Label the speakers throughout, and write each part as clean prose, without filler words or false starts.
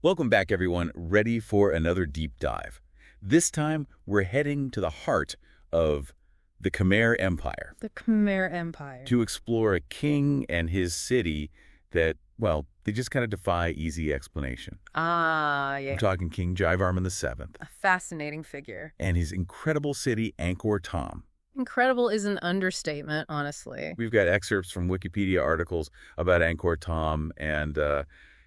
Speaker 1: Welcome back, everyone. Ready for another deep dive. This time, we're heading to the heart of the Khmer Empire
Speaker 2: The Khmer Empire.
Speaker 1: to explore a king and his city that, well, they just kind of defy easy explanation.
Speaker 2: Yeah.
Speaker 1: I'm talking King Jayavarman VII
Speaker 2: A fascinating figure.
Speaker 1: and his incredible city, Angkor Thom.
Speaker 2: Incredible is an understatement, honestly.
Speaker 1: We've got excerpts from Wikipedia articles about Angkor Thom and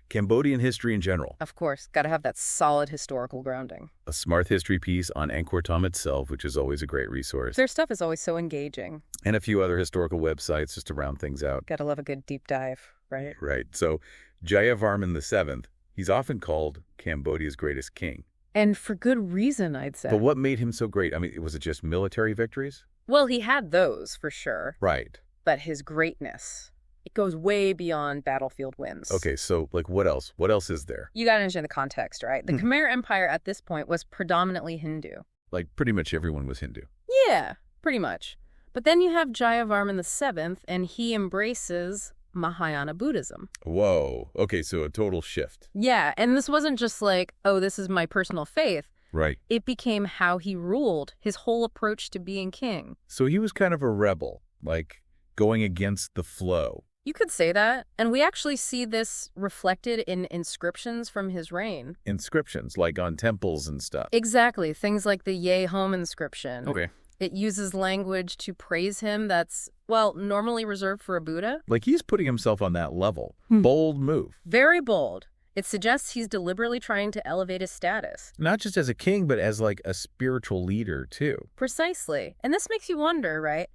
Speaker 1: Cambodian history in general.
Speaker 2: Of course, got to have that solid historical grounding.
Speaker 1: A smart history piece on Angkor Thom itself, which is always a great resource.
Speaker 2: Their stuff is always so engaging.
Speaker 1: And a few other historical websites just to round things out.
Speaker 2: Gotta love a good deep dive, right?
Speaker 1: Right. So Jayavarman VII, he's often called Cambodia's greatest king.
Speaker 2: And for good reason, I'd say.
Speaker 1: But what made him so great? I mean, was it just military victories?
Speaker 2: Well, he had those, for sure.
Speaker 1: Right.
Speaker 2: But his greatness, it goes way beyond battlefield wins.
Speaker 1: Okay, so, what else? What else is there?
Speaker 2: You gotta understand the context, right? The Khmer Empire at this point was predominantly Hindu.
Speaker 1: Like, pretty much everyone was Hindu.
Speaker 2: Yeah, pretty much. But then you have Jayavarman VII, and he embraces Mahayana Buddhism.
Speaker 1: Whoa. Okay, so a total shift.
Speaker 2: Yeah, and this wasn't just like, oh, this is my personal faith.
Speaker 1: Right.
Speaker 2: It became how he ruled, his whole approach to being king.
Speaker 1: So he was kind of a rebel, like going against the flow.
Speaker 2: You could say that, and we actually see this reflected in inscriptions from his reign.
Speaker 1: Inscriptions, like on temples and stuff.
Speaker 2: Exactly, things like the Ye Home inscription.
Speaker 1: Okay.
Speaker 2: It uses language to praise him that's, well, normally reserved for a Buddha.
Speaker 1: Like he's putting himself on that level. Bold move.
Speaker 2: Very bold. It suggests he's deliberately trying to elevate his status.
Speaker 1: Not just as a king, but as like a spiritual leader, too.
Speaker 2: Precisely. And this makes you wonder, right?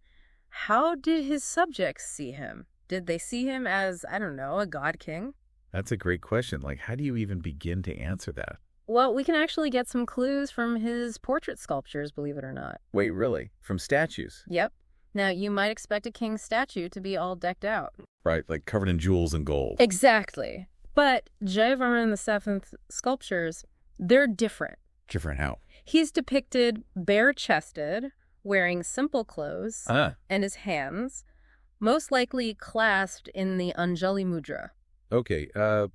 Speaker 2: How did his subjects see him? Did they see him as, I don't know, a god king?
Speaker 1: That's a great question. Like, how do you even begin to answer that?
Speaker 2: Well, we can actually get some clues from his portrait sculptures, believe it or not.
Speaker 1: Wait, really? From statues?
Speaker 2: Yep. Now, you might expect a king's statue to be all decked out.
Speaker 1: Right, like covered in jewels and gold.
Speaker 2: Exactly. But Jayavarman VII's sculptures, they're different.
Speaker 1: Different how?
Speaker 2: He's depicted bare-chested, wearing simple clothes, and his hands, most likely clasped in the Anjali Mudra.
Speaker 1: Okay,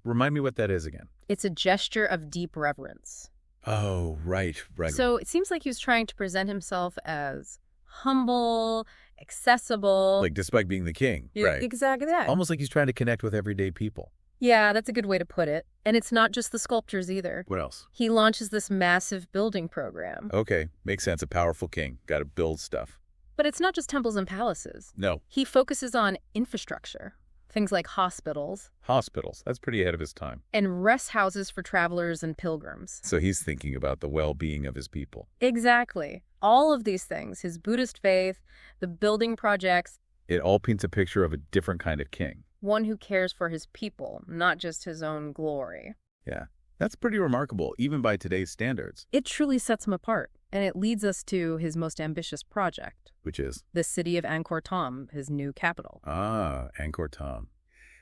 Speaker 1: remind me what that is again.
Speaker 2: It's a gesture of deep reverence.
Speaker 1: Oh, right.
Speaker 2: So it seems like he was trying to present himself as humble, accessible.
Speaker 1: Like, despite being the king, right?
Speaker 2: Exactly that.
Speaker 1: Almost like he's trying to connect with everyday people.
Speaker 2: Yeah, that's a good way to put it. And it's not just the sculptures either.
Speaker 1: What else?
Speaker 2: He launches this massive building program.
Speaker 1: Okay, makes sense. A powerful king. Got to build stuff.
Speaker 2: But it's not just temples and palaces.
Speaker 1: No.
Speaker 2: He focuses on infrastructure. Things like hospitals.
Speaker 1: Hospitals. That's pretty ahead of his time.
Speaker 2: And rest houses for travelers and pilgrims.
Speaker 1: So he's thinking about the well-being of his people.
Speaker 2: Exactly. All of these things, his Buddhist faith, the building projects.
Speaker 1: It all paints a picture of a different kind of king.
Speaker 2: One who cares for his people, not just his own glory.
Speaker 1: Yeah, that's pretty remarkable, even by today's standards.
Speaker 2: It truly sets him apart, and it leads us to his most ambitious project.
Speaker 1: Which is?
Speaker 2: The city of Angkor Thom, his new capital.
Speaker 1: Ah, Angkor Thom.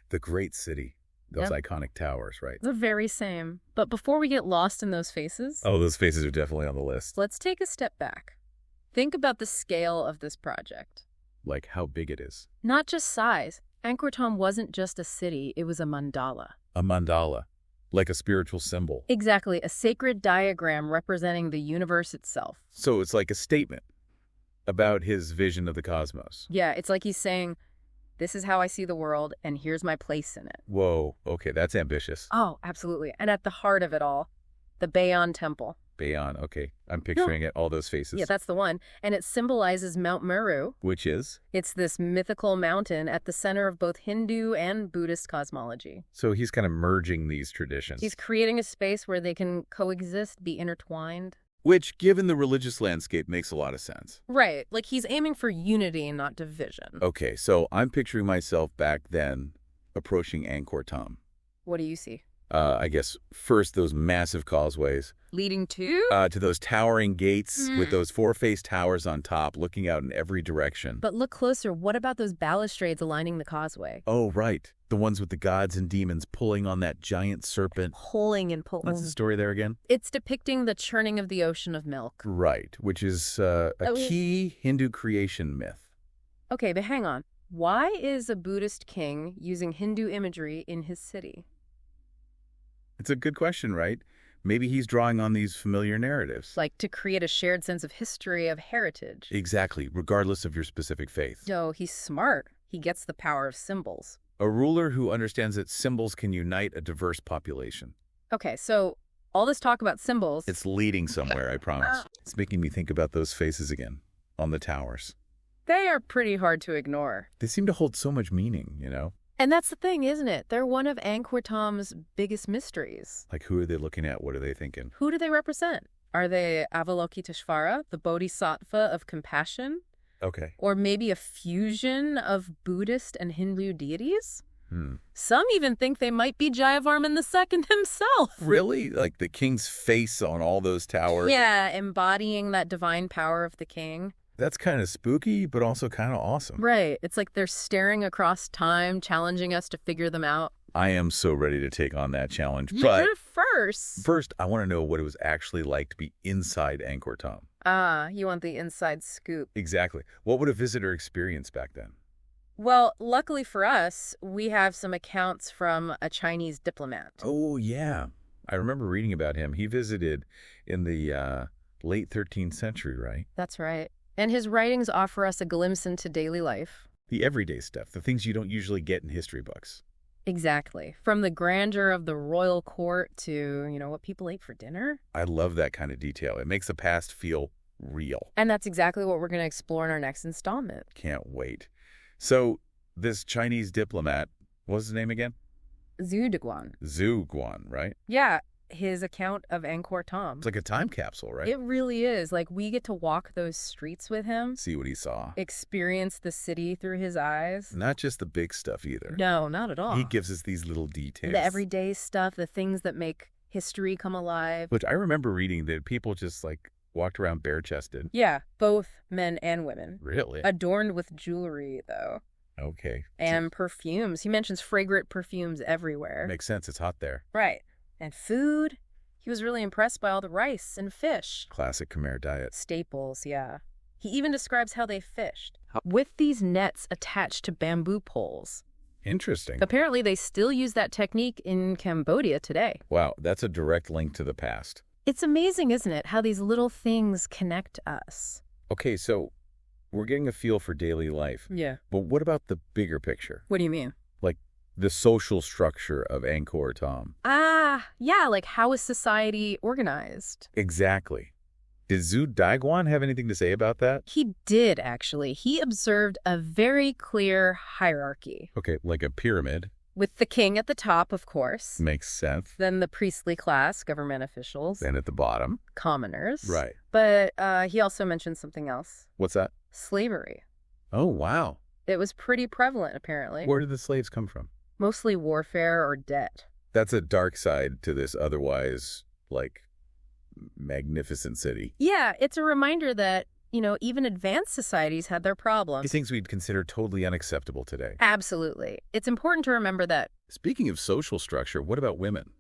Speaker 1: The great city. Those iconic towers, right?
Speaker 2: The very same. But before we get lost in those faces...
Speaker 1: Oh, those faces are definitely on the list.
Speaker 2: Let's take a step back. Think about the scale of this project.
Speaker 1: Like how big it is.
Speaker 2: Not just size. Angkor Thom wasn't just a city, it was a mandala.
Speaker 1: A mandala. Like a spiritual symbol.
Speaker 2: Exactly, a sacred diagram representing the universe itself.
Speaker 1: So it's like a statement about his vision of the cosmos.
Speaker 2: Yeah, it's like he's saying, this is how I see the world, and here's my place in it.
Speaker 1: Whoa, okay, that's ambitious.
Speaker 2: Oh, absolutely. And at the heart of it all, the Bayon Temple.
Speaker 1: Bayon, okay. I'm picturing it, all those faces.
Speaker 2: Yeah, that's the one. And it symbolizes Mount Meru.
Speaker 1: Which is?
Speaker 2: It's this mythical mountain at the center of both Hindu and Buddhist cosmology.
Speaker 1: So he's kind of merging these traditions.
Speaker 2: He's creating a space where they can coexist, be intertwined.
Speaker 1: Which, given the religious landscape, makes a lot of sense.
Speaker 2: Right. Like he's aiming for unity and not division.
Speaker 1: Okay, so I'm picturing myself back then approaching Angkor Thom.
Speaker 2: What do you see?
Speaker 1: I guess first those massive causeways.
Speaker 2: Leading to?
Speaker 1: To those towering gates with those four-faced towers on top looking out in every direction.
Speaker 2: But look closer. What about those balustrades aligning the causeway?
Speaker 1: Oh, right. The ones with the gods and demons pulling on that giant serpent.
Speaker 2: Pulling and pulling.
Speaker 1: What's the story there again?
Speaker 2: It's depicting the churning of the ocean of milk.
Speaker 1: Right, which is a key Hindu creation myth.
Speaker 2: Okay, but hang on. Why is a Buddhist king using Hindu imagery in his city?
Speaker 1: It's a good question, right? Maybe he's drawing on these familiar narratives.
Speaker 2: Like to create a shared sense of history, of heritage.
Speaker 1: Exactly, regardless of your specific faith.
Speaker 2: No, he's smart. He gets the power of symbols.
Speaker 1: A ruler who understands that symbols can unite a diverse population.
Speaker 2: Okay, so all this talk about symbols...
Speaker 1: It's leading somewhere, I promise. It's making me think about those faces again, on the towers.
Speaker 2: They are pretty hard to ignore.
Speaker 1: They seem to hold so much meaning, you know?
Speaker 2: And that's the thing, isn't it? They're one of Angkor Thom's biggest mysteries.
Speaker 1: Like, who are they looking at? What are they thinking?
Speaker 2: Who do they represent? Are they Avalokiteshvara, the Bodhisattva of compassion?
Speaker 1: Okay.
Speaker 2: Or maybe a fusion of Buddhist and Hindu deities?
Speaker 1: Hmm.
Speaker 2: Some even think they might be Jayavarman II himself.
Speaker 1: Really? Like the king's face on all those towers?
Speaker 2: Yeah, embodying that divine power of the king.
Speaker 1: That's kind of spooky, but also kind of awesome.
Speaker 2: Right. It's like they're staring across time, challenging us to figure them out.
Speaker 1: I am so ready to take on that challenge. But
Speaker 2: First,
Speaker 1: I want to know what it was actually like to be inside Angkor Thom.
Speaker 2: You want the inside scoop.
Speaker 1: Exactly. What would a visitor experience back then?
Speaker 2: Well, luckily for us, we have some accounts from a Chinese diplomat.
Speaker 1: Oh, yeah. I remember reading about him. He visited in the late 13th century, right?
Speaker 2: That's right. And his writings offer us a glimpse into daily life.
Speaker 1: The everyday stuff, the things you don't usually get in history books.
Speaker 2: Exactly. From the grandeur of the royal court to, what people ate for dinner.
Speaker 1: I love that kind of detail. It makes the past feel real.
Speaker 2: And that's exactly what we're going to explore in our next installment.
Speaker 1: Can't wait. So this Chinese diplomat, what's his name again?
Speaker 2: Zhu Deguan.
Speaker 1: Zhu Guan, right?
Speaker 2: Yeah, his account of Angkor Thom.
Speaker 1: It's like a time capsule, right?
Speaker 2: It really is. Like, we get to walk those streets with him.
Speaker 1: See what he saw.
Speaker 2: Experience the city through his eyes.
Speaker 1: Not just the big stuff either.
Speaker 2: No, not at all.
Speaker 1: He gives us these little details.
Speaker 2: The everyday stuff, the things that make history come alive.
Speaker 1: Which I remember reading that people just walked around bare-chested.
Speaker 2: Yeah, both men and women.
Speaker 1: Really?
Speaker 2: Adorned with jewelry, though.
Speaker 1: Okay.
Speaker 2: And perfumes. He mentions fragrant perfumes everywhere.
Speaker 1: Makes sense. It's hot there.
Speaker 2: Right. And food. He was really impressed by all the rice and fish.
Speaker 1: Classic Khmer diet.
Speaker 2: Staples, yeah. He even describes how they fished. With these nets attached to bamboo poles.
Speaker 1: Interesting.
Speaker 2: Apparently, they still use that technique in Cambodia today.
Speaker 1: Wow, that's a direct link to the past.
Speaker 2: It's amazing, isn't it, how these little things connect us.
Speaker 1: Okay, so we're getting a feel for daily life.
Speaker 2: Yeah.
Speaker 1: But what about the bigger picture?
Speaker 2: What do you mean?
Speaker 1: Like the social structure of Angkor Thom.
Speaker 2: Yeah, like how is society organized?
Speaker 1: Exactly. Did Zhu Daiguan have anything to say about that?
Speaker 2: He did, actually. He observed a very clear hierarchy.
Speaker 1: Okay, like a pyramid.
Speaker 2: With the king at the top, of course.
Speaker 1: Makes sense.
Speaker 2: Then the priestly class, government officials.
Speaker 1: Then at the bottom.
Speaker 2: Commoners.
Speaker 1: Right.
Speaker 2: But he also mentioned something else.
Speaker 1: What's that?
Speaker 2: Slavery.
Speaker 1: Oh, wow.
Speaker 2: It was pretty prevalent, apparently.
Speaker 1: Where did the slaves come from?
Speaker 2: Mostly warfare or debt.
Speaker 1: That's a dark side to this otherwise, magnificent city.
Speaker 2: Yeah, it's a reminder that, even advanced societies had their problems.
Speaker 1: Things we'd consider totally unacceptable today.
Speaker 2: Absolutely. It's important to remember that.
Speaker 1: Speaking of social structure, what about women?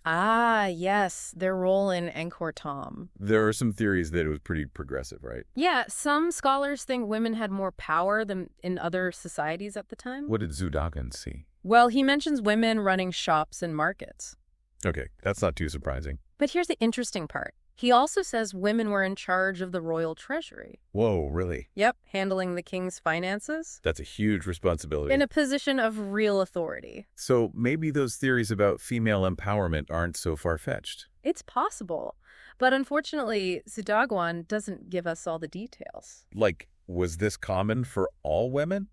Speaker 2: Yes, their role in Angkor Thom.
Speaker 1: There are some theories that it was pretty progressive, right?
Speaker 2: Yeah, some scholars think women had more power than in other societies at the time.
Speaker 1: What did Zhu Daiguan see?
Speaker 2: Well, he mentions women running shops and markets.
Speaker 1: Okay, that's not too surprising.
Speaker 2: But here's the interesting part. He also says women were in charge of the royal treasury.
Speaker 1: Whoa, really?
Speaker 2: Yep, handling the king's finances.
Speaker 1: That's a huge responsibility.
Speaker 2: In a position of real authority.
Speaker 1: So maybe those theories about female empowerment aren't so far-fetched.
Speaker 2: It's possible. But unfortunately, Zhu Daiguan doesn't give us all the details.
Speaker 1: Was this common for all women?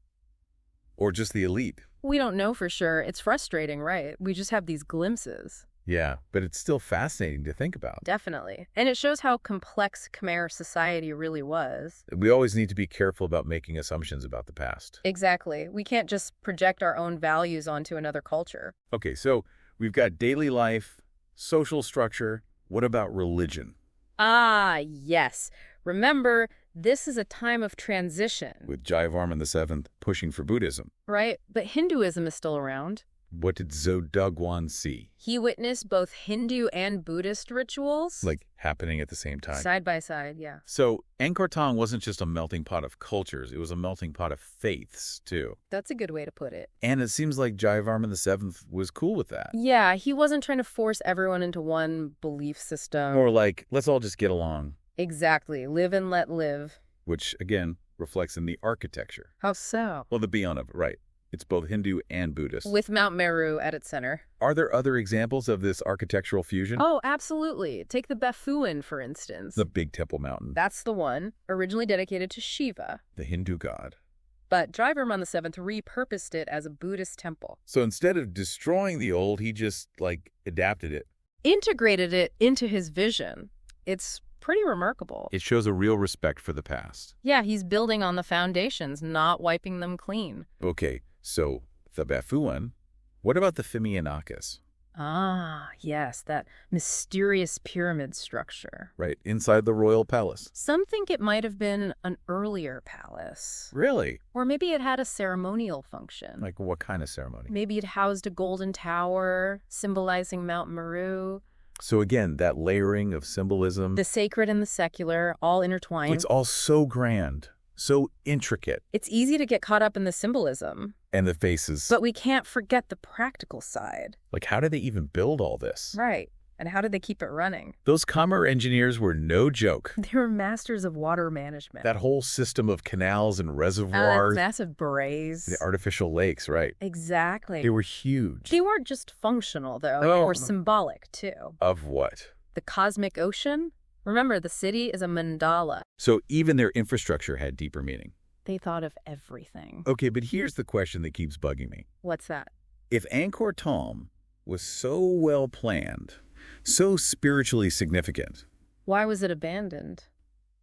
Speaker 1: Or just the elite?
Speaker 2: We don't know for sure. It's frustrating, right? We just have these glimpses.
Speaker 1: Yeah, but it's still fascinating to think about.
Speaker 2: Definitely. And it shows how complex Khmer society really was.
Speaker 1: We always need to be careful about making assumptions about the past.
Speaker 2: Exactly. We can't just project our own values onto another culture.
Speaker 1: Okay, so we've got daily life, social structure. What about religion?
Speaker 2: Yes. Remember, this is a time of transition.
Speaker 1: With Jayavarman VII pushing for Buddhism.
Speaker 2: Right? But Hinduism is still around.
Speaker 1: What did Zodugwan see?
Speaker 2: He witnessed both Hindu and Buddhist rituals.
Speaker 1: Like happening at the same time?
Speaker 2: Side by side, yeah.
Speaker 1: So Angkor Thom wasn't just a melting pot of cultures, it was a melting pot of faiths, too.
Speaker 2: That's a good way to put it.
Speaker 1: And it seems like Jayavarman VII was cool with that.
Speaker 2: Yeah, he wasn't trying to force everyone into one belief system.
Speaker 1: More like, let's all just get along.
Speaker 2: Exactly. Live and let live.
Speaker 1: Which, again, reflects in the architecture.
Speaker 2: How so?
Speaker 1: Well, the Bayon of it, right. It's both Hindu and Buddhist.
Speaker 2: With Mount Meru at its center.
Speaker 1: Are there other examples of this architectural fusion?
Speaker 2: Oh, absolutely. Take the Bayon, for instance.
Speaker 1: The big temple mountain.
Speaker 2: That's the one, originally dedicated to Shiva.
Speaker 1: The Hindu god.
Speaker 2: But Jayavarman VII repurposed it as a Buddhist temple.
Speaker 1: So instead of destroying the old, he just, adapted it.
Speaker 2: Integrated it into his vision. It's pretty remarkable.
Speaker 1: It shows a real respect for the past.
Speaker 2: Yeah, he's building on the foundations, not wiping them clean.
Speaker 1: Okay, so the Bayon. What about the Phimianakis?
Speaker 2: Ah, yes, that mysterious pyramid structure.
Speaker 1: Right, inside the royal palace.
Speaker 2: Some think it might have been an earlier palace.
Speaker 1: Really?
Speaker 2: Or maybe it had a ceremonial function.
Speaker 1: Like what kind of ceremony?
Speaker 2: Maybe it housed a golden tower, symbolizing Mount Meru.
Speaker 1: So again, that layering of symbolism.
Speaker 2: The sacred and the secular, all intertwined.
Speaker 1: It's all so grand, so intricate.
Speaker 2: It's easy to get caught up in the symbolism.
Speaker 1: And the faces.
Speaker 2: But we can't forget the practical side.
Speaker 1: Like, how did they even build all this?
Speaker 2: Right. And how did they keep it running?
Speaker 1: Those Khmer engineers were no joke.
Speaker 2: They were masters of water management.
Speaker 1: That whole system of canals and reservoirs.
Speaker 2: Massive berets.
Speaker 1: The artificial lakes, right.
Speaker 2: Exactly.
Speaker 1: They were huge.
Speaker 2: They weren't just functional, though.
Speaker 1: Oh.
Speaker 2: They were symbolic, too.
Speaker 1: Of what?
Speaker 2: The cosmic ocean? Remember, the city is a mandala.
Speaker 1: So even their infrastructure had deeper meaning.
Speaker 2: They thought of everything.
Speaker 1: Okay, but here's the question that keeps bugging me.
Speaker 2: What's that?
Speaker 1: If Angkor Thom was so well planned, so spiritually significant.
Speaker 2: Why was it abandoned?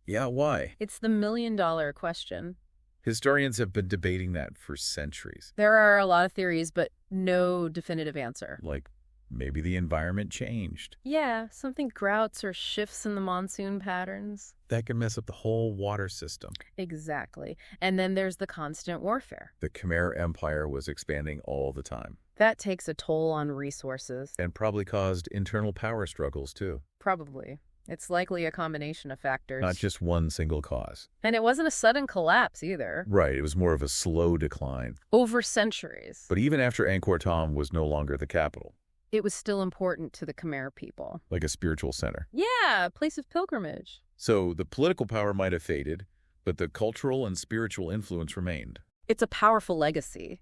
Speaker 1: Yeah, why?
Speaker 2: It's the million-dollar question.
Speaker 1: Historians have been debating that for centuries.
Speaker 2: There are a lot of theories, but no definitive answer.
Speaker 1: Like, maybe the environment changed.
Speaker 2: Yeah, something grouts or shifts in the monsoon patterns.
Speaker 1: That can mess up the whole water system.
Speaker 2: Exactly. And then there's the constant warfare.
Speaker 1: The Khmer Empire was expanding all the time.
Speaker 2: That takes a toll on resources.
Speaker 1: And probably caused internal power struggles, too.
Speaker 2: Probably. It's likely a combination of factors.
Speaker 1: Not just one single cause.
Speaker 2: And it wasn't a sudden collapse either.
Speaker 1: Right, it was more of a slow decline.
Speaker 2: Over centuries.
Speaker 1: But even after Angkor Thom was no longer the capital.
Speaker 2: It was still important to the Khmer people.
Speaker 1: Like a spiritual center.
Speaker 2: Yeah, a place of pilgrimage.
Speaker 1: So the political power might have faded, but the cultural and spiritual influence remained.
Speaker 2: It's a powerful legacy.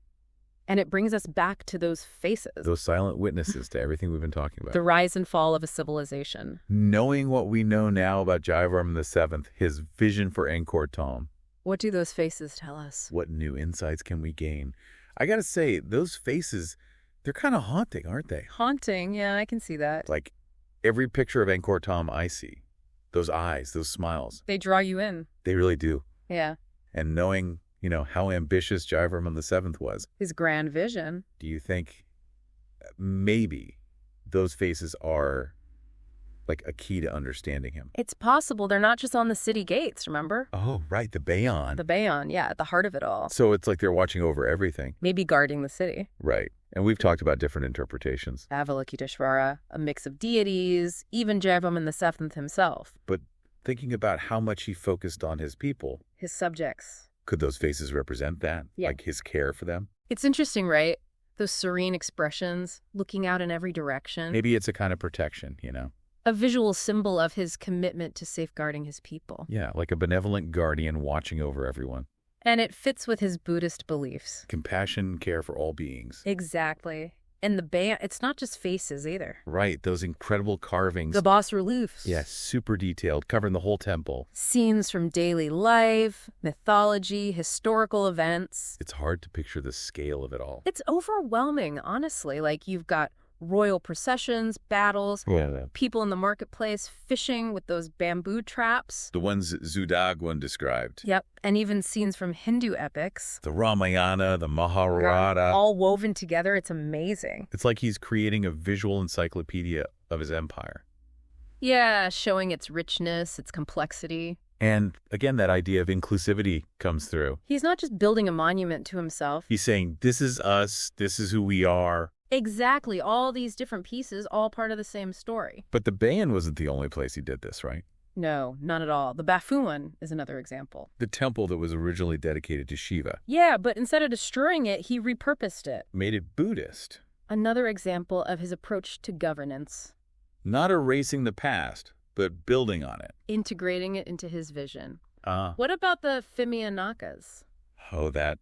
Speaker 2: And it brings us back to those faces.
Speaker 1: Those silent witnesses to everything we've been talking about.
Speaker 2: The rise and fall of a civilization.
Speaker 1: Knowing what we know now about Jayavarman VII, his vision for Angkor Thom.
Speaker 2: What do those faces tell us?
Speaker 1: What new insights can we gain? I gotta say, those faces, they're kind of haunting, aren't they?
Speaker 2: Haunting, yeah, I can see that.
Speaker 1: Like every picture of Angkor Thom I see, those eyes, those smiles.
Speaker 2: They draw you in.
Speaker 1: They really do.
Speaker 2: Yeah.
Speaker 1: And knowing, how ambitious Jayavarman VII was.
Speaker 2: His grand vision.
Speaker 1: Do you think maybe those faces are like a key to understanding him?
Speaker 2: It's possible. They're not just on the city gates, remember?
Speaker 1: Oh, right, the Bayon.
Speaker 2: The Bayon, yeah, at the heart of it all.
Speaker 1: So it's like they're watching over everything.
Speaker 2: Maybe guarding the city.
Speaker 1: Right. And we've talked about different interpretations.
Speaker 2: Avalokiteshvara, a mix of deities, even Jayavarman VII himself.
Speaker 1: But thinking about how much he focused on his people.
Speaker 2: His subjects.
Speaker 1: Could those faces represent that?
Speaker 2: Yeah.
Speaker 1: Like his care for them?
Speaker 2: It's interesting, right? Those serene expressions, looking out in every direction.
Speaker 1: Maybe it's a kind of protection,
Speaker 2: A visual symbol of his commitment to safeguarding his people.
Speaker 1: Yeah, like a benevolent guardian watching over everyone.
Speaker 2: And it fits with his Buddhist beliefs.
Speaker 1: Compassion, care for all beings.
Speaker 2: Exactly. And the Bayon, it's not just faces either.
Speaker 1: Right, those incredible carvings.
Speaker 2: The bas-reliefs.
Speaker 1: Yes, super detailed, covering the whole temple.
Speaker 2: Scenes from daily life, mythology, historical events.
Speaker 1: It's hard to picture the scale of it all.
Speaker 2: It's overwhelming, honestly. Like, you've got royal processions, battles, people in the marketplace fishing with those bamboo traps.
Speaker 1: The ones Zudagwan described.
Speaker 2: Yep, and even scenes from Hindu epics.
Speaker 1: The Ramayana, the Mahabharata.
Speaker 2: All woven together, it's amazing.
Speaker 1: It's like he's creating a visual encyclopedia of his empire.
Speaker 2: Yeah, showing its richness, its complexity.
Speaker 1: And again, that idea of inclusivity comes through.
Speaker 2: He's not just building a monument to himself.
Speaker 1: He's saying, this is us, this is who we are.
Speaker 2: Exactly. All these different pieces, all part of the same story.
Speaker 1: But the Bayon wasn't the only place he did this, right?
Speaker 2: No, not at all. The Bafuan is another example.
Speaker 1: The temple that was originally dedicated to Shiva.
Speaker 2: Yeah, but instead of destroying it, he repurposed it.
Speaker 1: Made it Buddhist.
Speaker 2: Another example of his approach to governance.
Speaker 1: Not erasing the past, but building on it.
Speaker 2: Integrating it into his vision.
Speaker 1: Ah.
Speaker 2: What about the Phimianakas?
Speaker 1: Oh, that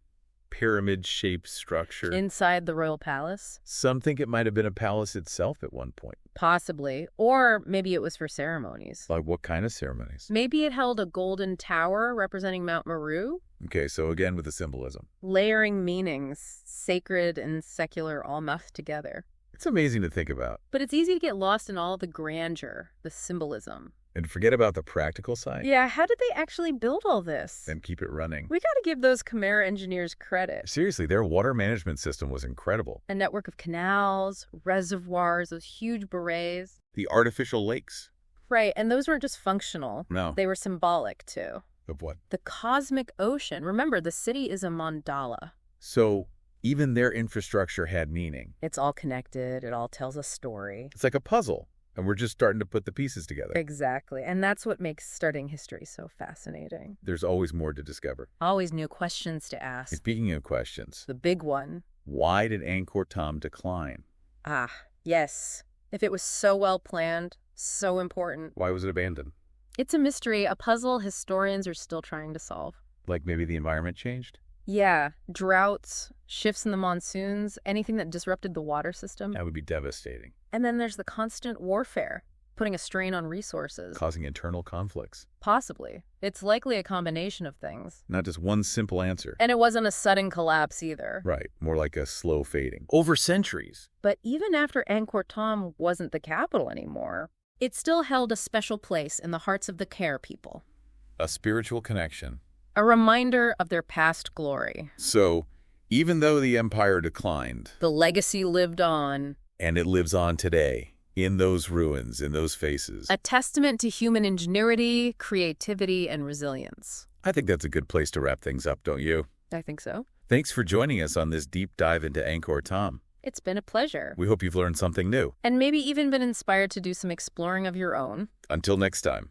Speaker 1: pyramid-shaped structure.
Speaker 2: Inside the royal palace?
Speaker 1: Some think it might have been a palace itself at one point.
Speaker 2: Possibly. Or maybe it was for ceremonies.
Speaker 1: Like what kind of ceremonies?
Speaker 2: Maybe it held a golden tower representing Mount Meru?
Speaker 1: Okay, so again with the symbolism.
Speaker 2: Layering meanings, sacred and secular all meshed together.
Speaker 1: It's amazing to think about.
Speaker 2: But it's easy to get lost in all the grandeur, the symbolism.
Speaker 1: And forget about the practical side.
Speaker 2: Yeah, how did they actually build all this?
Speaker 1: And keep it running.
Speaker 2: We gotta give those Khmer engineers credit.
Speaker 1: Seriously, their water management system was incredible.
Speaker 2: A network of canals, reservoirs, those huge berets.
Speaker 1: The artificial lakes.
Speaker 2: Right, and those weren't just functional.
Speaker 1: No.
Speaker 2: They were symbolic, too.
Speaker 1: Of what?
Speaker 2: The cosmic ocean. Remember, the city is a mandala.
Speaker 1: So even their infrastructure had meaning.
Speaker 2: It's all connected. It all tells a story.
Speaker 1: It's like a puzzle, and we're just starting to put the pieces together.
Speaker 2: Exactly, and that's what makes studying history so fascinating.
Speaker 1: There's always more to discover.
Speaker 2: Always new questions to ask.
Speaker 1: Speaking of questions,
Speaker 2: The big one.
Speaker 1: why did Angkor Thom decline?
Speaker 2: Ah, yes. If it was so well planned, so important.
Speaker 1: Why was it abandoned?
Speaker 2: It's a mystery, a puzzle historians are still trying to solve.
Speaker 1: Like maybe the environment changed?
Speaker 2: Yeah, droughts, shifts in the monsoons, anything that disrupted the water system.
Speaker 1: That would be devastating.
Speaker 2: And then there's the constant warfare, putting a strain on resources.
Speaker 1: Causing internal conflicts.
Speaker 2: Possibly. It's likely a combination of things.
Speaker 1: Not just one simple answer.
Speaker 2: And it wasn't a sudden collapse either.
Speaker 1: Right, more like a slow fading. Over centuries.
Speaker 2: But even after Angkor Thom wasn't the capital anymore, it still held a special place in the hearts of the Khmer people.
Speaker 1: A spiritual connection.
Speaker 2: A reminder of their past glory.
Speaker 1: So, even though the empire declined,
Speaker 2: The legacy lived on.
Speaker 1: and it lives on today, in those ruins, in those faces,
Speaker 2: A testament to human ingenuity, creativity, and resilience.
Speaker 1: I think that's a good place to wrap things up, don't you?
Speaker 2: I think so.
Speaker 1: Thanks for joining us on this deep dive into Angkor Thom.
Speaker 2: It's been a pleasure.
Speaker 1: We hope you've learned something new.
Speaker 2: And maybe even been inspired to do some exploring of your own.
Speaker 1: Until next time.